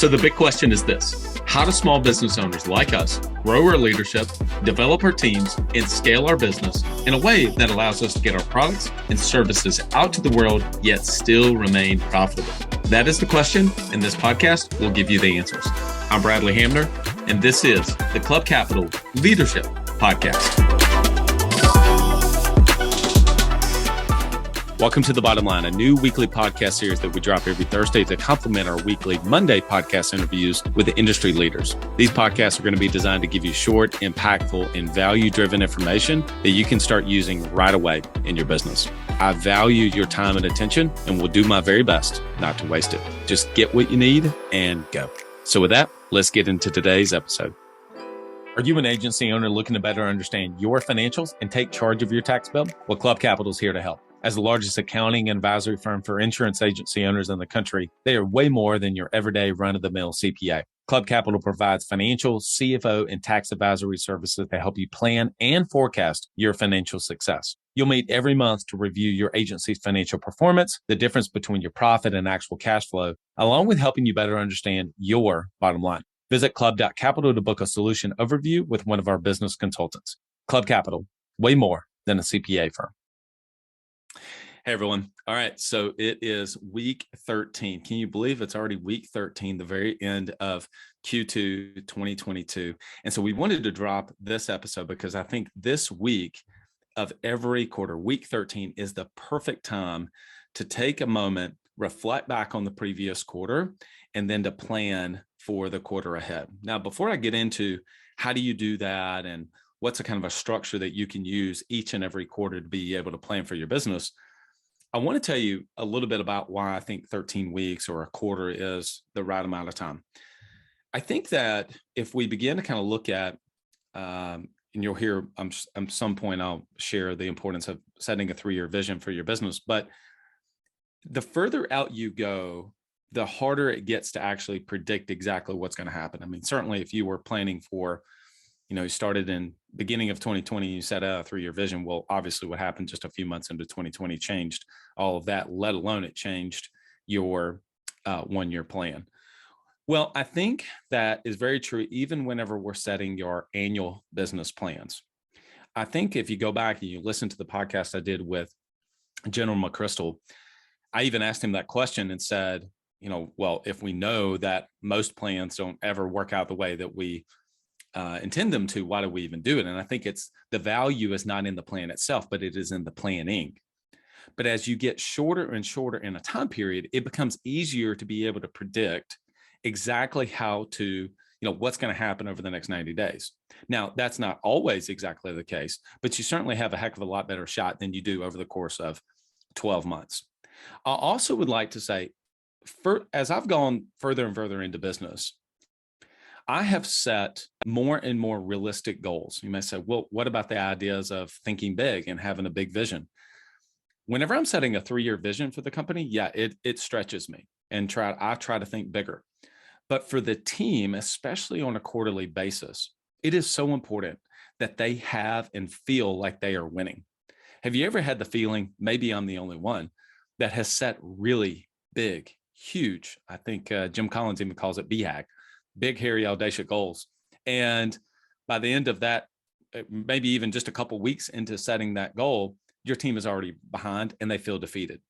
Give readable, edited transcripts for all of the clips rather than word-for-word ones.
So the big question is this: how do small business owners like us grow our leadership, develop our teams, and scale our business in a way that allows us to get our products and services out to the world, yet still remain profitable? That is the question, and this podcast will give you the answers. I'm Bradley Hamner, and this is the Club Capital Leadership Podcast. Welcome to The Bottom Line, a new weekly podcast series that we drop every Thursday to complement our weekly Monday podcast interviews with the industry leaders. These podcasts are going to be designed to give you short, impactful, and value-driven information that you can start using right away in your business. I value your time and attention and will do my very best not to waste it. Just get what you need and go. So with that, let's get into today's episode. Are you an agency owner looking to better understand your financials and take charge of your tax bill? Well, Club Capital is here to help. As the largest accounting and advisory firm for insurance agency owners in the country, they are way more than your everyday run-of-the-mill CPA. Club Capital provides financial, CFO, and tax advisory services to help you plan and forecast your financial success. You'll meet every month to review your agency's financial performance, the difference between your profit and actual cash flow, along with helping you better understand your bottom line. Visit club.capital to book a solution overview with one of our business consultants. Club Capital, way more than a CPA firm. Hey, everyone. All right. So it is week 13. Can you believe it's already week 13, the very end of Q2 2022? And so we wanted to drop this episode because I think this week of every quarter, week 13, is the perfect time to take a moment, reflect back on the previous quarter, and then to plan for the quarter ahead. Now, before I get into how do you do that and what's a kind of a structure that you can use each and every quarter to be able to plan for your business, I want to tell you a little bit about why I think 13 weeks or a quarter is the right amount of time. I think that if we begin to kind of look at, and you'll hear at some point I'll share the importance of setting a 3-year vision for your business, but the further out you go, the harder it gets to actually predict exactly what's going to happen. I mean, certainly if you were planning for, you started in beginning of 2020, you set a 3-year vision. Well, obviously what happened just a few months into 2020 changed all of that, let alone it changed your 1-year plan. Well, I think that is very true even whenever we're setting your annual business plans. I think if you go back and you listen to the podcast I did with General McChrystal, I even asked him that question and said, well, if we know that most plans don't ever work out the way that we intend them to, why do we even do it? And I think it's the value is not in the plan itself, but it is in the planning. But as you get shorter and shorter in a time period, it becomes easier to be able to predict exactly how to, what's going to happen over the next 90 days. Now, that's not always exactly the case, but you certainly have a heck of a lot better shot than you do over the course of 12 months. I also would like to say, as I've gone further and further into business, I have set more and more realistic goals. You may say, well, what about the ideas of thinking big and having a big vision? Whenever I'm setting a 3-year vision for the company, yeah, it stretches me and I try to think bigger. But for the team, especially on a quarterly basis, it is so important that they have and feel like they are winning. Have you ever had the feeling, maybe I'm the only one, that has set really big, huge, I think Jim Collins even calls it BHAG, big, hairy, audacious goals. And by the end of that, maybe even just a couple weeks into setting that goal, your team is already behind and they feel defeated.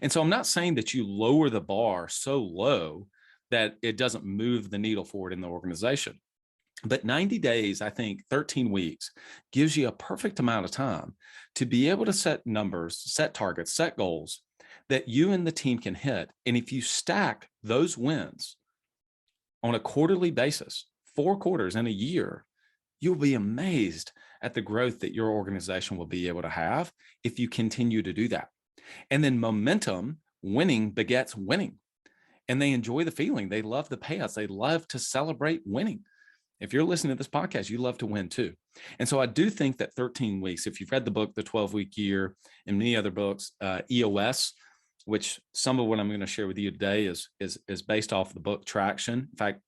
And so I'm not saying that you lower the bar so low that it doesn't move the needle forward in the organization. But 90 days, I think 13 weeks gives you a perfect amount of time to be able to set numbers, set targets, set goals that you and the team can hit. And if you stack those wins on a quarterly basis, 4 quarters in a year, you'll be amazed at the growth that your organization will be able to have if you continue to do that. And then momentum, winning begets winning. And they enjoy the feeling. They love the payouts. They love to celebrate winning. If you're listening to this podcast, you love to win too. And so I do think that 13 weeks, if you've read the book, The 12-Week Year, and many other books, EOS, which some of what I'm going to share with you today is based off the book Traction. In fact,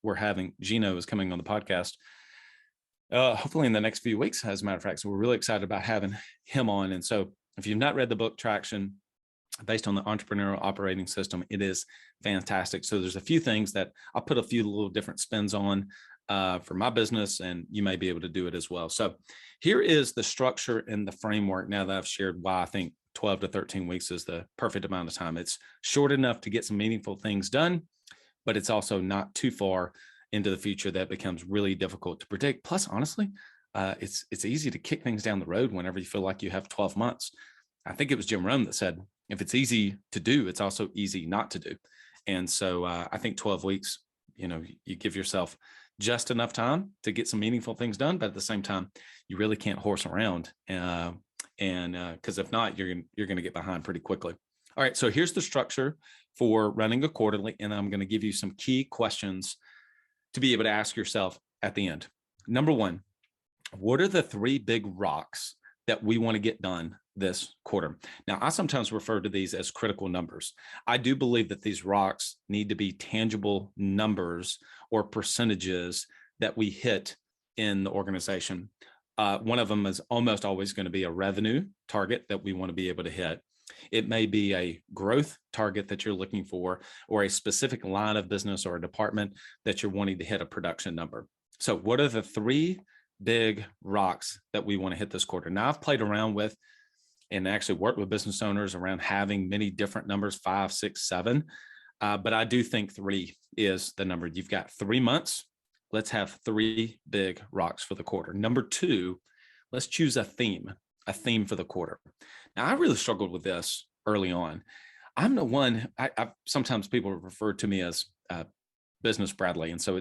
Gino is coming on the podcast, hopefully in the next few weeks, as a matter of fact. So we're really excited about having him on. And so if you've not read the book Traction, based on the entrepreneurial operating system. It is fantastic. So there's a few things that I'll put a few little different spins on for my business, and you may be able to do it as well. So here is the structure and the framework now that I've shared why I think 12 to 13 weeks is the perfect amount of time. It's short enough to get some meaningful things done, but it's also not too far into the future that becomes really difficult to predict. Plus, honestly, it's easy to kick things down the road whenever you feel like you have 12 months. I think it was Jim Rohn that said, if it's easy to do, it's also easy not to do. And so I think 12 weeks, you give yourself just enough time to get some meaningful things done, but at the same time, you really can't horse around. And because if not, you're going to get behind pretty quickly. All right, so here's the structure for running a quarterly, and I'm going to give you some key questions to be able to ask yourself at the end. Number one, what are the 3 big rocks that we want to get done this quarter? Now, I sometimes refer to these as critical numbers. I do believe that these rocks need to be tangible numbers or percentages that we hit in the organization. One of them is almost always going to be a revenue target that we want to be able to hit. It may be a growth target that you're looking for, or a specific line of business or a department that you're wanting to hit a production number. So what are the 3 big rocks that we want to hit this quarter? Now, I've played around with and actually worked with business owners around having many different numbers, 5, 6, 7. But I do think 3 is the number. You've got 3 months. Let's have 3 big rocks for the quarter. Number 2, let's choose a theme for the quarter. Now, I really struggled with this early on. I'm the one, sometimes people refer to me as Business Bradley. And so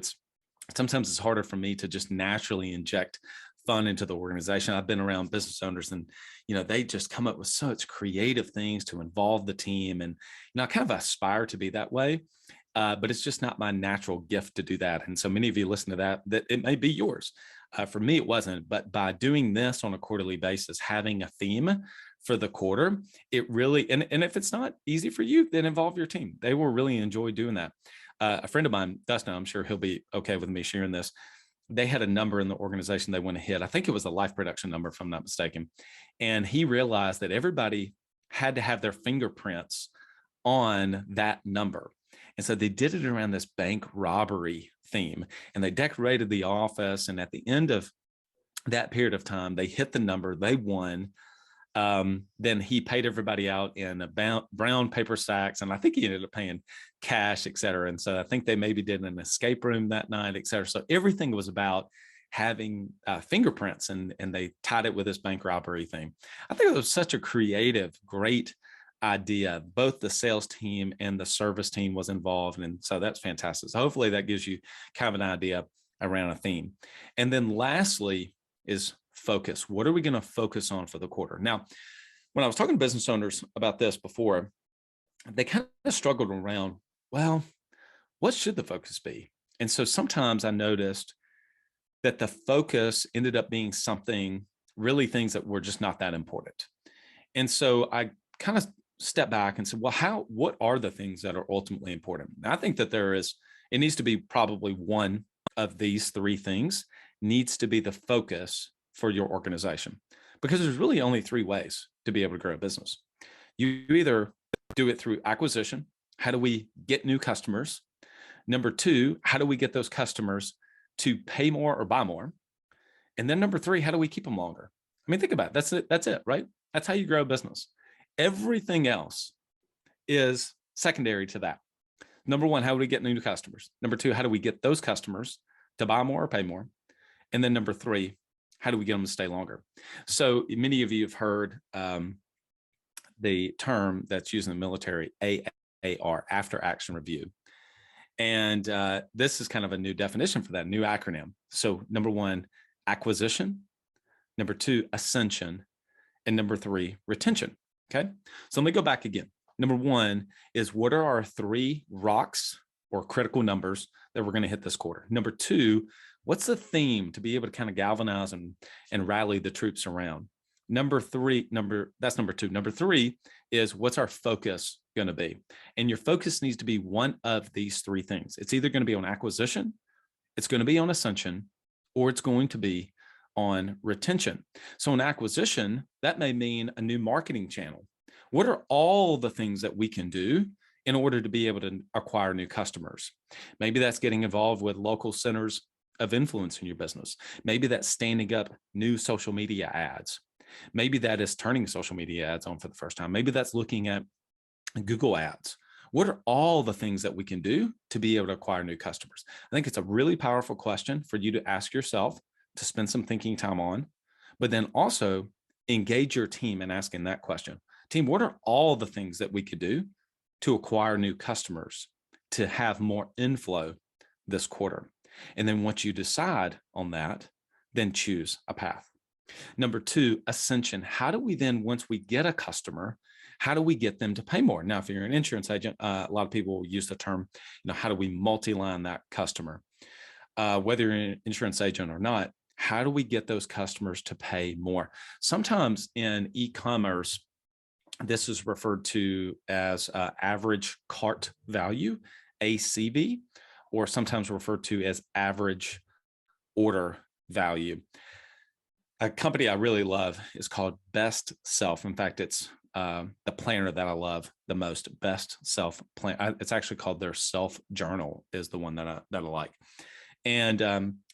sometimes it's harder for me to just naturally inject fun into the organization. I've been around business owners and, they just come up with such creative things to involve the team. And, I kind of aspire to be that way, but it's just not my natural gift to do that. And so many of you listen to that it may be yours. For me, it wasn't, but by doing this on a quarterly basis, having a theme for the quarter, it really, and if it's not easy for you, then involve your team. They will really enjoy doing that. A friend of mine, Dustin, I'm sure he'll be okay with me sharing this. They had a number in the organization they want to hit. I think it was a life production number, if I'm not mistaken. And he realized that everybody had to have their fingerprints on that number. And so they did it around this bank robbery theme, and they decorated the office. And at the end of that period of time, they hit the number, they won. Then he paid everybody out in brown paper sacks, and I think he ended up paying cash, et cetera. And so I think they maybe did an escape room that night, et cetera. So everything was about having fingerprints, and they tied it with this bank robbery thing. I think it was such a creative, great idea. Both the sales team and the service team was involved. And so that's fantastic. So hopefully that gives you kind of an idea around a theme. And then lastly is focus. What are we going to focus on for the quarter? Now, when I was talking to business owners about this before, they kind of struggled around, well, what should the focus be? And so sometimes I noticed that the focus ended up being really things that were just not that important. And so I kind of stepped back and said, well, what are the things that are ultimately important? And I think that it needs to be probably one of these 3 things needs to be the focus for your organization, because there's really only 3 ways to be able to grow a business. You either do it through acquisition. How do we get new customers? Number 2, how do we get those customers to pay more or buy more? And then number 3, how do we keep them longer? I mean, think about it. That's it, right? That's how you grow a business. Everything else is secondary to that. Number 1, how do we get new customers? Number 2, how do we get those customers to buy more or pay more? And then number 3, how do we get them to stay longer? So many of you have heard the term that's used in the military, AAR, after action review. And this is kind of a new definition for that, new acronym. So number 1, acquisition. Number 2, ascension. And number 3, retention. Okay. So let me go back again. Number 1 is, what are our 3 rocks or critical numbers that we're going to hit this quarter? Number 2, what's the theme to be able to kind of galvanize and rally the troops around? That's number 2. Number 3 is, what's our focus going to be? And your focus needs to be one of these 3 things. It's either going to be on acquisition, it's going to be on ascension, or it's going to be on retention. So in acquisition, that may mean a new marketing channel, What are all the things that we can do in order to be able to acquire new customers? Maybe that's getting involved with local centers of influence in your business. Maybe that's standing up new social media ads. Maybe that is turning social media ads on for the first time. Maybe that's looking at Google ads. What are all the things that we can do to be able to acquire new customers? I think it's a really powerful question for you to ask yourself, to spend some thinking time on, but then also engage your team in asking that question. Team, what are all the things that we could do to acquire new customers, to have more inflow this quarter? And then once you decide on that, then choose a path. Number two, ascension. How do we then, once we get a customer, how do we get them to pay more? Now, if you're an insurance agent, a lot of people will use the term, how do we multi-line that customer? Whether you're an insurance agent or not, how do we get those customers to pay more? Sometimes in e-commerce, this is referred to as average cart value, ACV, or sometimes referred to as average order value. A company I really love is called Best Self. In fact, it's the planner that I love the most. Best Self Plan. It's actually called their Self Journal is the one that I like. And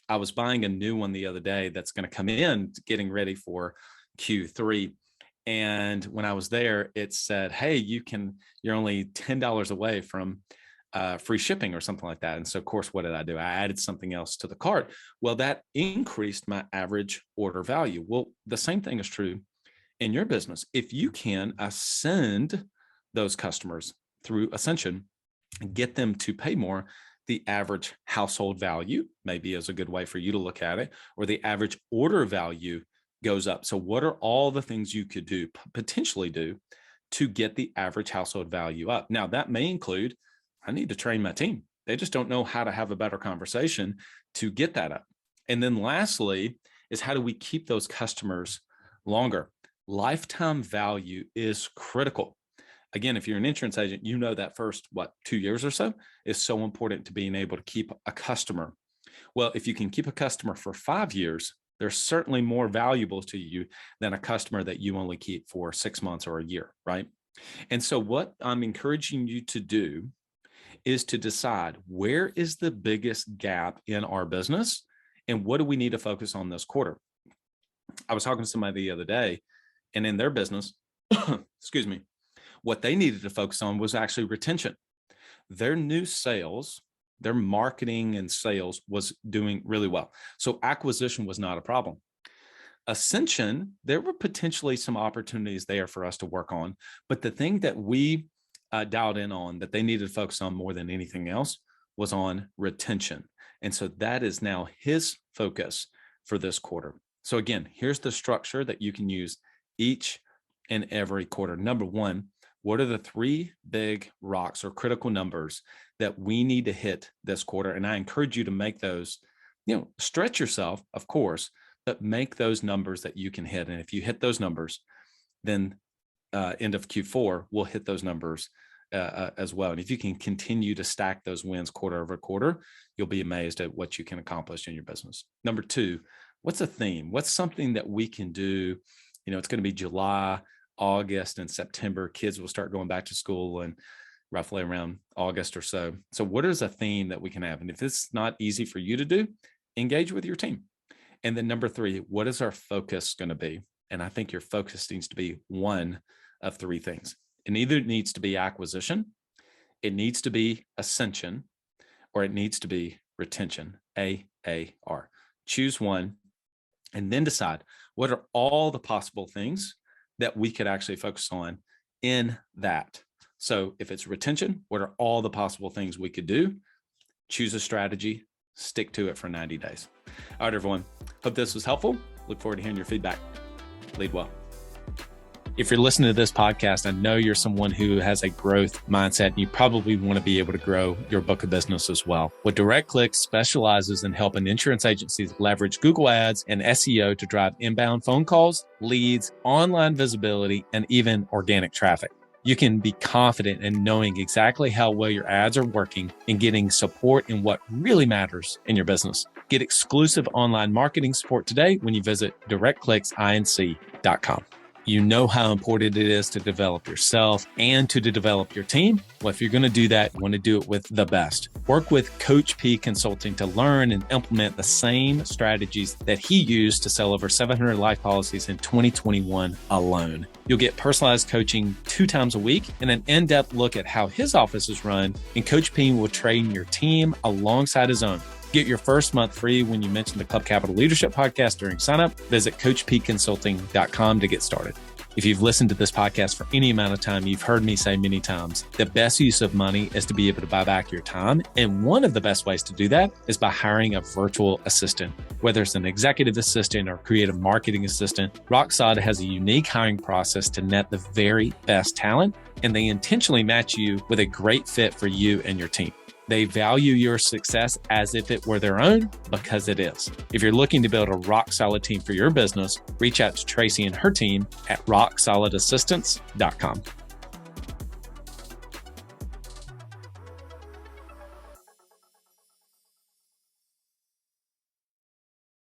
I was buying a new one the other day that's going to come in, getting ready for Q3. And when I was there, it said, "Hey, you're only $10 away from free shipping," or something like that. And so, of course, what did I do? I added something else to the cart. Well, that increased my average order value. Well, the same thing is true in your business. If you can ascend those customers through ascension, get them to pay more, the average household value maybe is a good way for you to look at it, or the average order value goes up. So what are all the things you could do, potentially do, to get the average household value up? Now, that may include, I need to train my team. They just don't know how to have a better conversation to get that up. And then lastly is, how do we keep those customers longer? Lifetime value is critical. Again, if you're an insurance agent, you know that first, 2 years or so is so important to being able to keep a customer. Well, if you can keep a customer for 5 years, they're certainly more valuable to you than a customer that you only keep for 6 months or a year, right? And so what I'm encouraging you to do is to decide, where is the biggest gap in our business and what do we need to focus on this quarter? I was talking to somebody the other day, and in their business, excuse me, what they needed to focus on was actually retention. Their new sales, their marketing and sales was doing really well. So acquisition was not a problem. Ascension, there were potentially some opportunities there for us to work on. But the thing that we dialed in on that they needed to focus on more than anything else was on retention. And so that is now his focus for this quarter. So again, here's the structure that you can use each and every quarter. Number one, what are the 3 big rocks or critical numbers that we need to hit this quarter? And I encourage you to make those, stretch yourself, of course, but make those numbers that you can hit. And if you hit those numbers, then end of Q4, we'll hit those numbers as well. And if you can continue to stack those wins quarter over quarter, you'll be amazed at what you can accomplish in your business. Number 2, what's a theme? What's something that we can do? It's going to be July, August, and September. Kids will start going back to school and roughly around August or so. So what is a theme that we can have? And if it's not easy for you to do, engage with your team. And then number 3, what is our focus going to be? And I think your focus needs to be one of 3 things. It either needs to be acquisition, it needs to be ascension, or it needs to be retention, AAR. Choose one and then decide, what are all the possible things that we could actually focus on in that? So if it's retention, what are all the possible things we could do? Choose a strategy, stick to it for 90 days. All right, everyone. Hope this was helpful. Look forward to hearing your feedback. Lead well. If you're listening to this podcast, I know you're someone who has a growth mindset, and you probably want to be able to grow your book of business as well. Well, DirectClick specializes in helping insurance agencies leverage Google Ads and SEO to drive inbound phone calls, leads, online visibility, and even organic traffic. You can be confident in knowing exactly how well your ads are working and getting support in what really matters in your business. Get exclusive online marketing support today when you visit directclicksinc.com. You know how important it is to develop yourself and to develop your team. Well, if you're going to do that, you want to do it with the best. Work with Coach P Consulting to learn and implement the same strategies that he used to sell over 700 life policies in 2021 alone. You'll get personalized coaching 2 times a week and an in-depth look at how his office is run, and Coach P will train your team alongside his own. Get your first month free when you mention the Club Capital Leadership Podcast during signup. Visit CoachPConsulting.com to get started. If you've listened to this podcast for any amount of time, you've heard me say many times, the best use of money is to be able to buy back your time. And one of the best ways to do that is by hiring a virtual assistant. Whether it's an executive assistant or creative marketing assistant, Rock Solid has a unique hiring process to net the very best talent, and they intentionally match you with a great fit for you and your team. They value your success as if it were their own, because it is. If you're looking to build a rock-solid team for your business, reach out to Tracy and her team at rocksolidassistance.com.